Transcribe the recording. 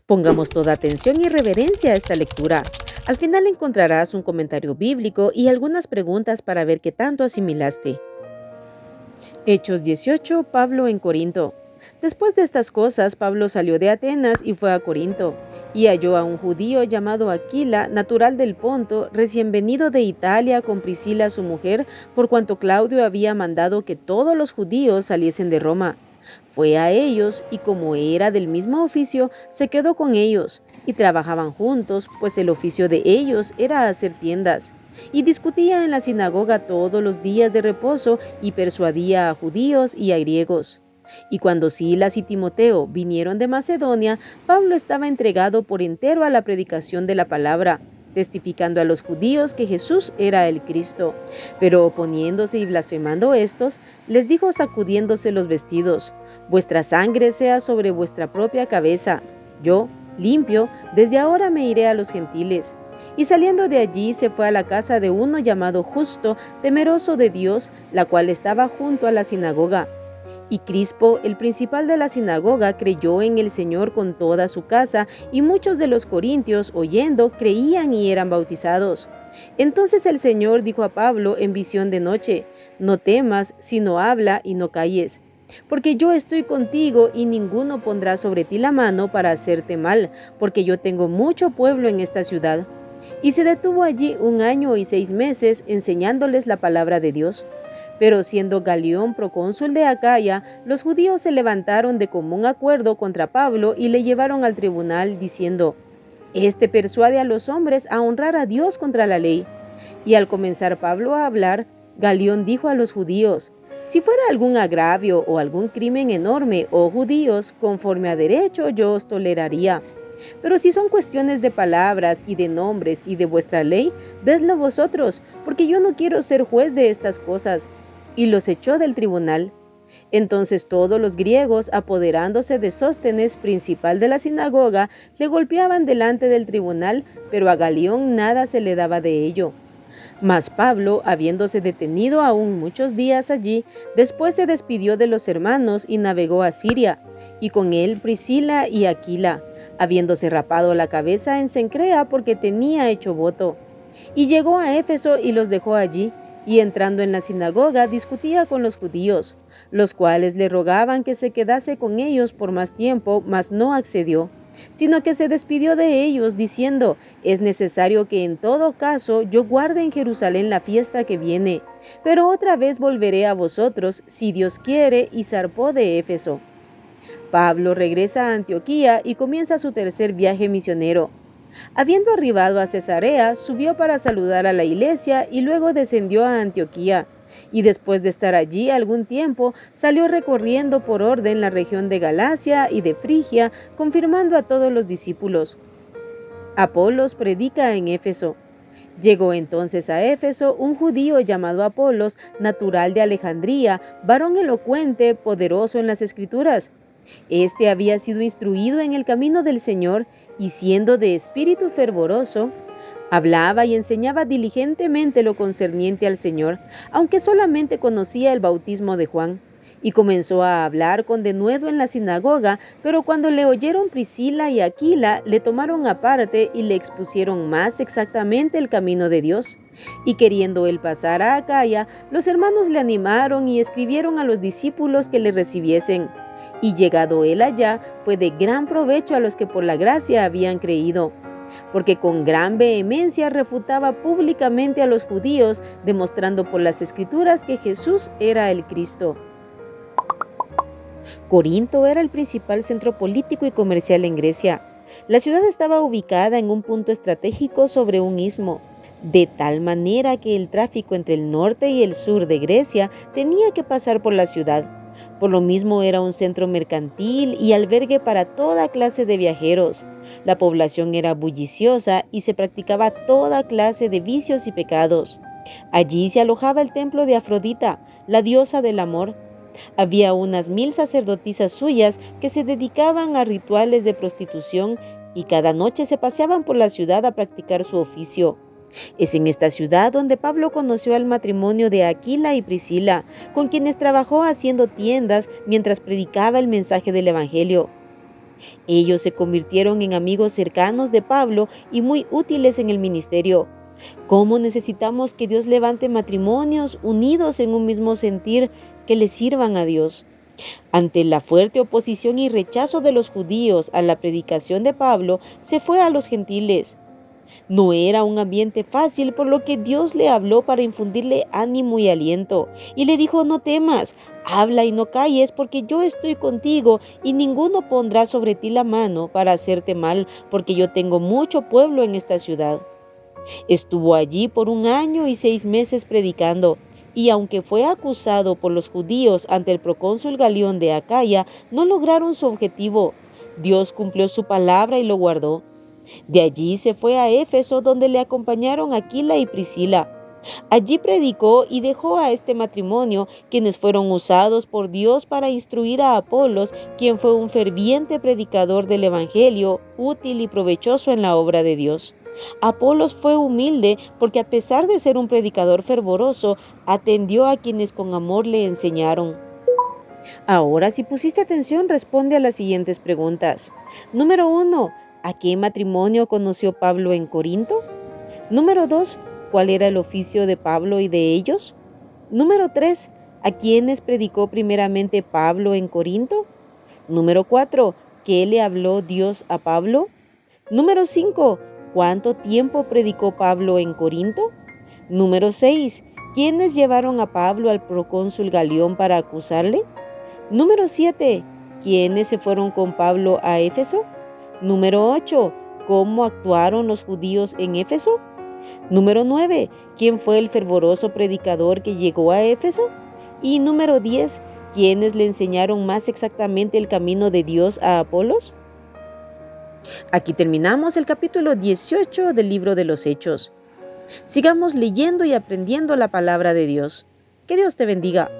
Pongamos toda atención y reverencia a esta lectura. Al final encontrarás un comentario bíblico y algunas preguntas para ver qué tanto asimilaste. Hechos 18, Pablo en Corinto. Después de estas cosas, Pablo salió de Atenas y fue a Corinto, y halló a un judío llamado Aquila, natural del Ponto, recién venido de Italia con Priscila su mujer, por cuanto Claudio había mandado que todos los judíos saliesen de Roma. Fue a ellos, y como era del mismo oficio, se quedó con ellos, y trabajaban juntos, pues el oficio de ellos era hacer tiendas. Y discutía en la sinagoga todos los días de reposo, y persuadía a judíos y a griegos. Y cuando Silas y Timoteo vinieron de Macedonia, Pablo estaba entregado por entero a la predicación de la palabra, testificando a los judíos que Jesús era el Cristo. Pero oponiéndose y blasfemando estos, les dijo sacudiéndose los vestidos: vuestra sangre sea sobre vuestra propia cabeza. Yo, limpio, desde ahora me iré a los gentiles. Y saliendo de allí se fue a la casa de uno llamado Justo, temeroso de Dios, la cual estaba junto a la sinagoga. Y Crispo, el principal de la sinagoga, creyó en el Señor con toda su casa, y muchos de los corintios, oyendo, creían y eran bautizados. Entonces el Señor dijo a Pablo en visión de noche: no temas, sino habla y no calles. Porque yo estoy contigo, y ninguno pondrá sobre ti la mano para hacerte mal, porque yo tengo mucho pueblo en esta ciudad. Y se detuvo allí 1 año y 6 meses, enseñándoles la palabra de Dios. Pero siendo Galión procónsul de Acaya, los judíos se levantaron de común acuerdo contra Pablo y le llevaron al tribunal, diciendo: este persuade a los hombres a honrar a Dios contra la ley. Y al comenzar Pablo a hablar, Galión dijo a los judíos: si fuera algún agravio o algún crimen enorme, oh judíos, conforme a derecho yo os toleraría. Pero si son cuestiones de palabras y de nombres y de vuestra ley, vedlo vosotros, porque yo no quiero ser juez de estas cosas. Y los echó del tribunal. Entonces todos los griegos, apoderándose de Sóstenes, principal de la sinagoga, le golpeaban delante del tribunal, pero a Galión nada se le daba de ello. Mas Pablo, habiéndose detenido aún muchos días allí, después se despidió de los hermanos y navegó a Siria, y con él Priscila y Aquila, habiéndose rapado la cabeza en Cencrea porque tenía hecho voto. Y llegó a Éfeso y los dejó allí, y entrando en la sinagoga discutía con los judíos, los cuales le rogaban que se quedase con ellos por más tiempo, mas no accedió, sino que se despidió de ellos diciendo: es necesario que en todo caso yo guarde en Jerusalén la fiesta que viene, pero otra vez volveré a vosotros, si Dios quiere, y zarpó de Éfeso. Pablo regresa a Antioquía y comienza su tercer viaje misionero. Habiendo arribado a Cesarea, subió para saludar a la iglesia y luego descendió a Antioquía. Y después de estar allí algún tiempo, salió recorriendo por orden la región de Galacia y de Frigia, confirmando a todos los discípulos. Apolos predica en Éfeso. Llegó entonces a Éfeso un judío llamado Apolos, natural de Alejandría, varón elocuente, poderoso en las Escrituras. Este había sido instruido en el camino del Señor, y siendo de espíritu fervoroso, hablaba y enseñaba diligentemente lo concerniente al Señor, aunque solamente conocía el bautismo de Juan. Y comenzó a hablar con denuedo en la sinagoga, pero cuando le oyeron Priscila y Aquila, le tomaron aparte y le expusieron más exactamente el camino de Dios. Y queriendo él pasar a Acaya, los hermanos le animaron y escribieron a los discípulos que le recibiesen. Y llegado él allá, fue de gran provecho a los que por la gracia habían creído, porque con gran vehemencia refutaba públicamente a los judíos, demostrando por las Escrituras que Jesús era el Cristo. Corinto era el principal centro político y comercial en Grecia. La ciudad estaba ubicada en un punto estratégico sobre un istmo, de tal manera que el tráfico entre el norte y el sur de Grecia tenía que pasar por la ciudad. Por lo mismo era un centro mercantil y albergue para toda clase de viajeros. La población era bulliciosa y se practicaba toda clase de vicios y pecados. Allí se alojaba el templo de Afrodita, la diosa del amor. Había unas 1000 sacerdotisas suyas que se dedicaban a rituales de prostitución y cada noche se paseaban por la ciudad a practicar su oficio. Es en esta ciudad donde Pablo conoció al matrimonio de Aquila y Priscila, con quienes trabajó haciendo tiendas mientras predicaba el mensaje del Evangelio. Ellos se convirtieron en amigos cercanos de Pablo y muy útiles en el ministerio. ¿Cómo necesitamos que Dios levante matrimonios unidos en un mismo sentir que le sirvan a Dios? Ante la fuerte oposición y rechazo de los judíos a la predicación de Pablo, se fue a los gentiles. No era un ambiente fácil, por lo que Dios le habló para infundirle ánimo y aliento, y le dijo: no temas, habla y no calles, porque yo estoy contigo, y ninguno pondrá sobre ti la mano para hacerte mal, porque yo tengo mucho pueblo en esta ciudad. Estuvo allí por 1 año y 6 meses predicando, y aunque fue acusado por los judíos ante el procónsul Galión de Acaya, no lograron su objetivo. Dios cumplió su palabra y lo guardó. De allí se fue a Éfeso, donde le acompañaron Aquila y Priscila. Allí predicó y dejó a este matrimonio, quienes fueron usados por Dios para instruir a Apolos, quien fue un ferviente predicador del Evangelio, útil y provechoso en la obra de Dios. Apolos fue humilde porque, a pesar de ser un predicador fervoroso, atendió a quienes con amor le enseñaron. Ahora, si pusiste atención, responde a las siguientes preguntas. Número 1. ¿A qué matrimonio conoció Pablo en Corinto? Número 2. ¿Cuál era el oficio de Pablo y de ellos? Número 3. ¿A quiénes predicó primeramente Pablo en Corinto? Número 4. ¿Qué le habló Dios a Pablo? Número 5. ¿Cuánto tiempo predicó Pablo en Corinto? Número 6. ¿Quiénes llevaron a Pablo al procónsul Galión para acusarle? Número 7. ¿Quiénes se fueron con Pablo a Éfeso? Número 8. ¿Cómo actuaron los judíos en Éfeso? Número 9. ¿Quién fue el fervoroso predicador que llegó a Éfeso? Y número 10. ¿Quiénes le enseñaron más exactamente el camino de Dios a Apolos? Aquí terminamos el capítulo 18 del libro de los Hechos. Sigamos leyendo y aprendiendo la palabra de Dios. Que Dios te bendiga.